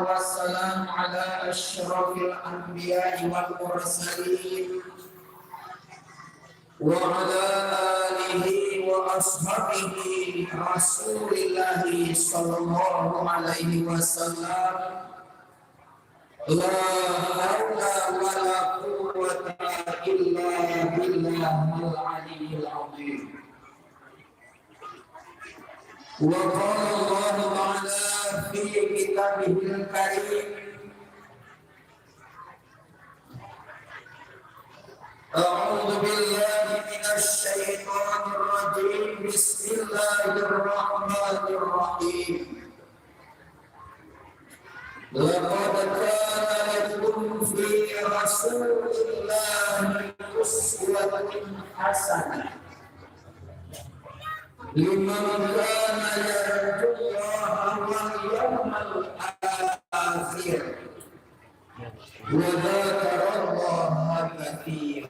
والسلام على أشرف الأنبياء والمرسلين وعلى آله وأصحابه رسول الله صلى الله عليه وسلم. لا حول ولا قوة إلا بالله العلي العظيم. وقال الله تعالى في كتابه الكريم: أعوذ بالله من الشيطان الرجيم. بسم الله الرحمن الرحيم. لقد كان لكم في رسول الله أسوة حسنة لمن كان يرجو الله واليوم الآخر وذكر الله كثيرا.